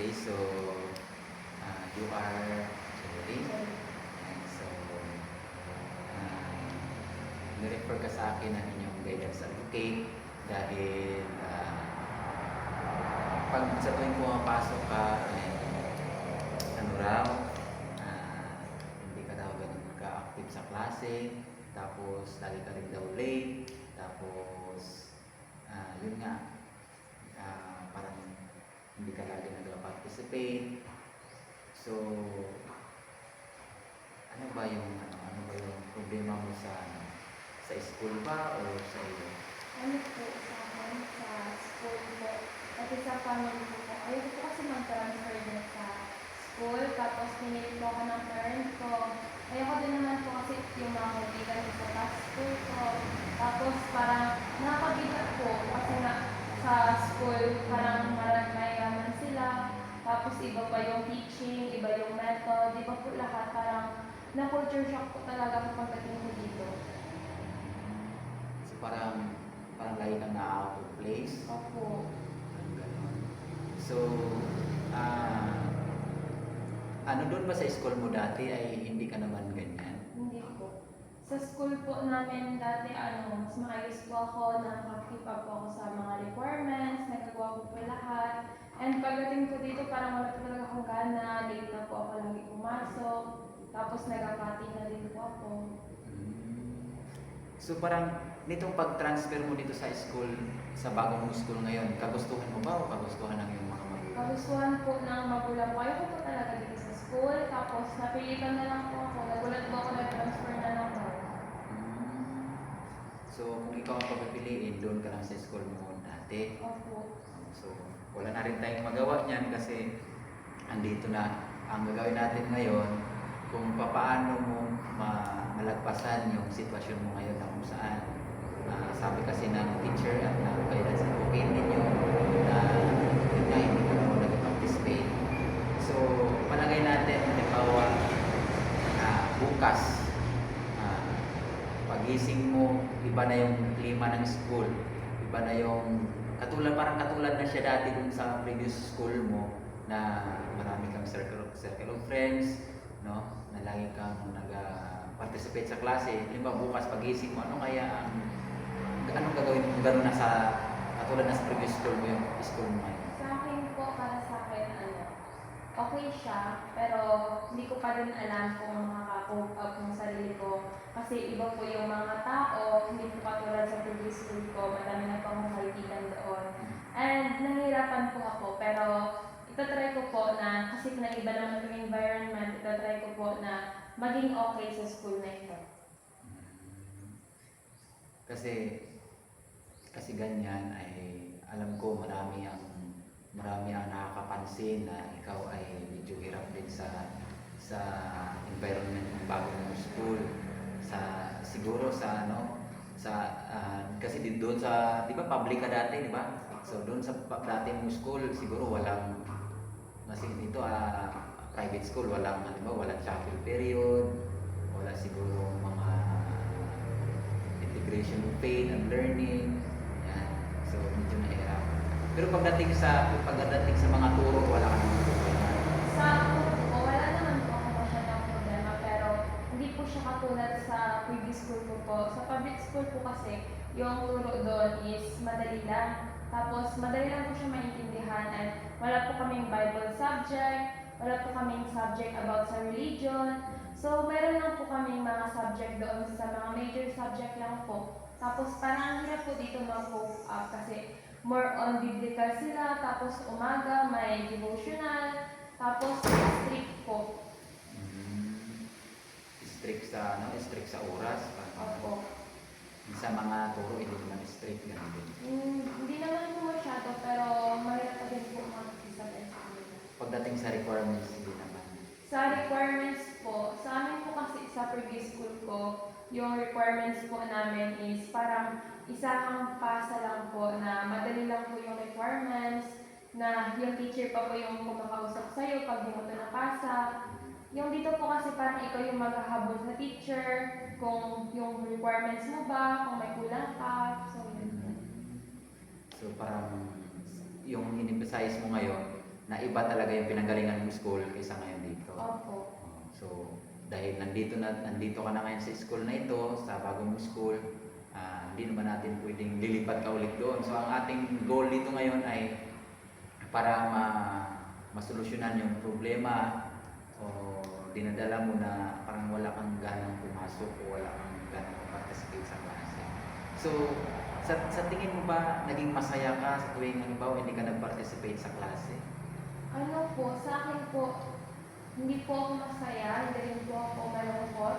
Okay, so you are Cherry. And so, nirefer ka sa akin ng inyong guidance advocate dahil pag sa tuwing pumapasok ka, ano raw, hindi ka daw ganun ka-active sa klase, tapos lagi ka rin daw late, tapos yun nga, parang hindi ka lagi nag-participate. So, ano ba yung problema mo sa school ba o sa iyo? Ano po sa akin, sa school po, pati sa family ko po. Ayaw ko kasi mag-transfer din sa school, tapos pinili po ako ng parent ko. Ayaw ko din naman po kasi yung mga kaibigan ko sa school ko. Tapos parang nakakabigat po kasi na sa school parang mayaman sila. Tapos iba pa yung teaching, iba yung method, iba po lahat. Parang na-culture shock po talaga kapag pagdating ko dito. So parang lagi kang na-out of place? Opo. Ganun. So, ano doon ba sa school mo dati ay hindi ka naman ganyan? Hindi po. Sa school po namin dati, mas maayos po ako, nakakip up po ako sa mga requirements, nagagawa ko po lahat. And pagdating ko dito, parang wala po talaga akong gana, late na po ako lagi pumasok, tapos nagapati na din po ako. So parang nitong pag-transfer mo dito sa school, sa bagong school ngayon, kagustuhan mo ba o kagustuhan ng iyong mga magulang? Kagustuhan po ng magulang ko. Ayaw ko po talaga dito sa school, tapos napilitan na lang po ako. Nagulat po ako, nag-transfer na lang po. So kung ikaw ang papipiliin, doon ka lang sa school mo dati. Opo. So wala na rin tayong magawa niyan kasi andito na. Ang gagawin natin ngayon, kung paano mo malagpasan yung sitwasyon mo ngayon na kung saan sabi kasi ng teacher at ng guidance advocate ninyo na yun nga, hindi ka naman nag-participate. So palagay natin, halimbawa bukas pagising mo, iba na yung klima ng school, iba na yung parang katulad na siya dati dun sa previous school mo na marami kang circle of friends, no? Na lagi kang nag-participate sa klase. Halimbawa bukas pagising mo, anong gagawin mo gano'n na sa katulad na sa previous school mo yung school mo ngayon? Sa akin po, para sa akin, okay siya, pero hindi ko pa rin alam kung makaka-cope up ng sarili ko. Kasi iba po yung mga tao, hindi po katulad sa previous school ko, madami na po akong kaibigan doon. And nahihirapan po ako, pero itatry ko po na, kasi nag-iba naman yung environment, itatry ko po na maging okay sa school na ito. Kasi ganyan ay alam ko marami ang nakakapansin na ikaw ay medyo hirap din sa environment ng bagong school, siguro kasi doon sa, di ba public ka dati, di ba? So doon sa dati mong school siguro kasi dito private school, walang chapel period, wala siguro mga integration of faith and learning. Yan. So medyo nahirap. Pero pagdating sa mga turo, wala ka naman problema. Sa turo po, wala naman po ako masyadong problema, pero hindi po siya katulad sa previous school ko po. Sa public school po kasi, yung turo doon is madali lang. Tapos madali lang po siya maintindihan and wala po kaming Bible subject, wala po kaming subject about sa religion. So meron lang po kaming mga subject doon sa mga major subject lang po. Tapos parang ang hirap po dito mag-cope up kasi more on biblical sila, tapos umaga may devotional, tapos strict po. Strict sa oras. Opo. Sa mga turo, hindi naman strict ganun din. Hindi naman po masyado, pero mahirap pa din po mag-isa sa kanila. Pagdating sa requirements, hindi naman. Sa requirements po, sa amin po kasi sa previous school ko, yung requirements po namin is parang isang pasa lang po na madali lang po yung requirements, na yung teacher pa po yung kumakausap sa'yo pag di mo ito napasa. Yung dito po kasi parang ikaw yung maghahabol sa teacher, kung yung requirements mo ba, kung may kulang ka, so yun. So parang yung in-emphasize mo ngayon na iba talaga yung pinanggalingan ng school kaysa ngayon dito. Opo. So, dahil nandito ka na ngayon sa school na ito, sa bagong school, hindi naman natin pwedeng lilipat ka ulit doon. So, ang ating goal dito ngayon ay para masolusyonan yung problema o dinadala mo na parang wala kang ganang pumasok o wala kang ganang participate sa klase. So, sa tingin mo ba naging masaya ka sa tuwing halimbawa hindi ka nag-participate sa klase? Ano po, sa akin po, hindi po ako masaya, hindi rin po ako malungkot.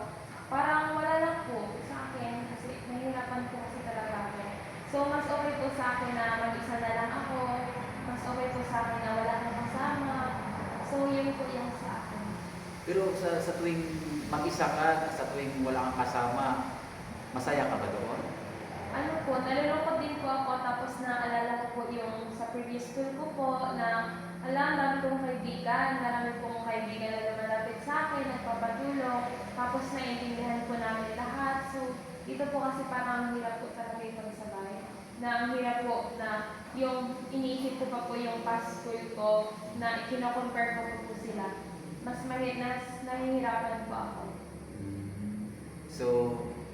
Parang wala lang po sa akin kasi nahihirapan po kasi talaga ako. So, mas okay po sa akin na mag-isa na lang ako. Mas okay po sa akin na wala akong kasama. So, yun po yung sa akin. Pero sa tuwing mag-isa ka, sa tuwing wala kang kasama, masaya ka ba doon? Ano po, nalulungkot din po ako tapos naalala ko po yung sa previous school ko po na alam, dami kong kaibigan, marami pong kaibigan na lumalapit sa akin, nagpapatulong, tapos naiintindihan po namin lahat. So, dito po kasi parang ang hirap po talaga itong sabay. Na ang hirap po na yung iniisip ko pa po yung past school ko na ikino-compare ko po sila. Mas nahihirapan po ako. So,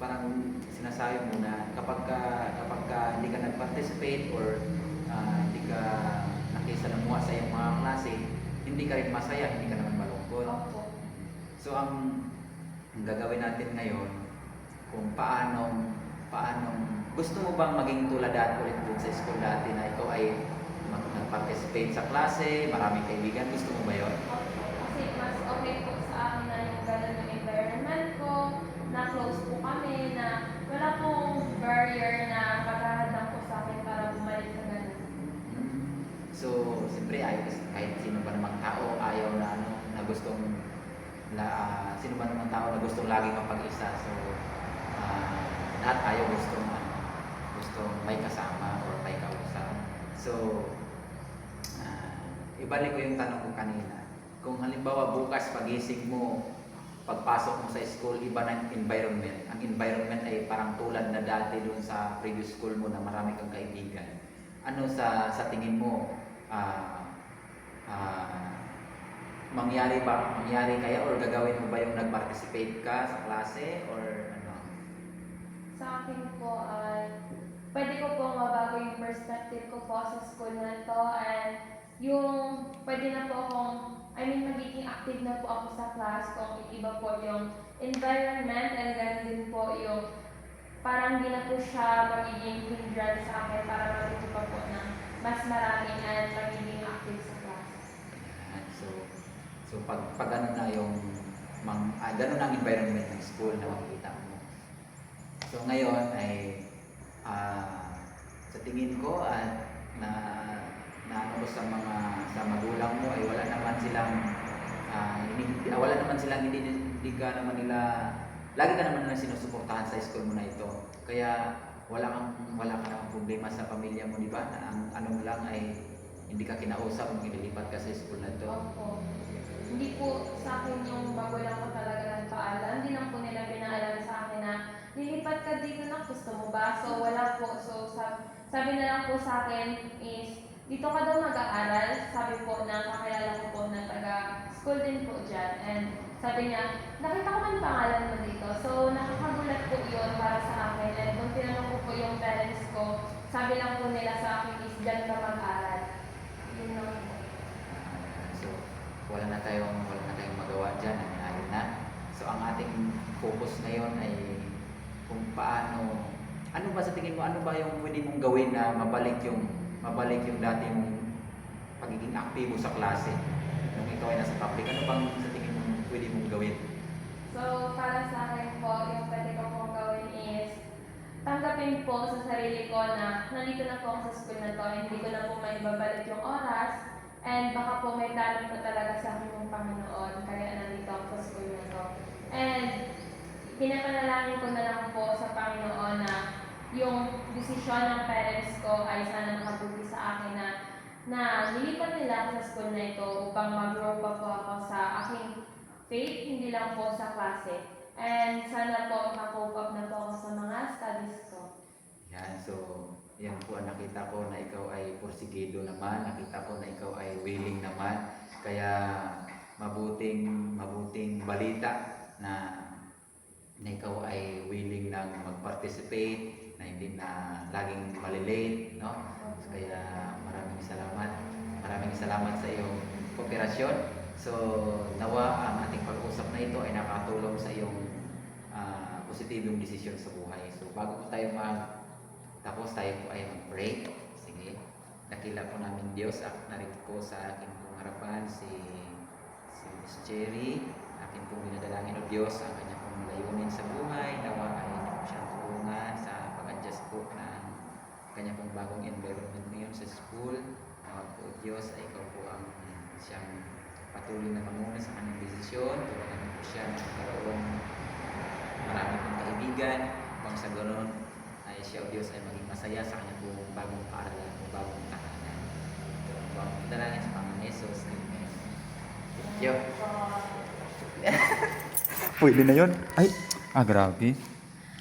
parang sinasabi mo na kapag ka hindi ka nag-participate or hindi ka nakisalamuha sa iyong mga klase, hindi ka rin masaya, hindi ka naman malungkot. Opo. So, ang gagawin natin ngayon, kung paanong gusto mo bang maging tulad dati ulit dun sa school dati na ikaw ay nag-participate sa klase, maraming kaibigan, gusto mo ba yun? Opo. Kasi mas okay po sa akin na yung ganun yung environment ko, na close po kami, na wala pong barrier na paghahadang po sa akin para bumalik sa ganun. So, siyempre kahit sino ba namang tao ayaw na na gustong sino ba namang tao na gustong laging mapag-isa. So, lahat tayo gustong may kasama or may kausap. So, ibalik ko yung tanong ko kanina. Kung halimbawa bukas pagising mo, pagpasok mo sa school, iba ng environment. Ang environment ay parang tulad na dati dun sa previous school mo na marami kang kaibigan. Ano sa tingin mo, mangyari kaya or gagawin mo ba yung nag-participate ka sa klase or ano? Sa akin po ay pwede ko po mabago yung perspective ko po sa school na to and yung pwede na po akong, magiging active na po ako sa class kung iba po yung environment and then din po yung parang hindi na po siya magiging hindrance sa akin para matuto pa po ng mas marami and magiging active sa class. So pag ano na yung ganun ang environment ng school na makikita mo. So ngayon ay sa tingin ko at na ano sa magulang mo ay wala naman silang hindi ka naman nila lagi ka naman nila sinusuportahan sa school mo na ito. Kaya wala ka namang problema sa pamilya mo, di ba? Na ang ano mo lang ay hindi ka kinausap nung ililipat ka sa school na ito. Opo. Hindi po sa akin yung magulang ko talaga nagpaalam. Hindi lang po nila pinaalam sa akin na lilipat ka dito na, gusto mo ba? So wala po. So sabi na lang po sa akin is dito ka daw mag-aaral. Sabi po na kakilala ko po na taga-school din po dyan. And sabi niya, nakita ko ang pangalan mo dito. So nakakagulat po yun para sa akin. And kung tinanong ko po yung parents ko, sabi lang po nila sa akin is dyan ka mag-aaral. Yun lang po. So, wala na tayong magawa dyan, nangyari na. So, ang ating focus ngayon ay kung paano, ano ba sa tingin mo, ano ba yung pwede mong gawin na mabalik yung dati mong pagiging aktibo sa klase nung ikaw ay nasa public? Ano bang sa tingin mo pwede mong gawin? So, para sa akin po, yung pwede ko pong gawin is tanggapin po sa sarili ko na nandito na po ako sa school na to, hindi ko na po maibabalik yung oras, and baka po may plano po talaga sa akin yung Panginoon, kaya nandito ako sa school na to. And pinapanalangin ko na lang po sa Panginoon na yung desisyon ng parents ko ay sana makabuti sa akin na nilipat nila ako sa school na ito upang mag-grow pa po ako sa aking faith, hindi lang po sa klase. And sana po makakope up na po ako sa mga studies ko. Yan, so Yan po ang nakita ko na ikaw ay porsigido naman, nakita ko na ikaw ay willing naman. Kaya mabuting balita na ikaw ay willing nang mag-participate, na hindi na laging malilate, no? Kaya maraming salamat sa iyong kooperasyon. So, nawa ang ating pag-uusap na ito ay nakatulong sa iyong positibong desisyon sa buhay. So, bago po tayo tapos tayo po ay mag-pray. Sige. Dakila po namin Diyos at narito po sa aking pong harapan si Miss Cherry. Akin pong dinadalangin o Diyos ang kanya pong layunin sa buhay. Nawa ay niyo po siyang tulungan sa pag-adjust po ng kanya pong bagong environment ngayon sa school. Nawa po Diyos ay ikaw po ang siyang patuloy na mamuna sa kanyang desisyon. Tulungan niyo po siya na magkaroon marami pong kaibigan. Upang sa ganoon ay siya o Diyos ay maging masaya sa kanyang buong bagong paaralan o bagong tahanan. Ito ang buong dalangin sa Panginoon Jesus. Amen. Thank you. Pwede na yun. Ay, grabe.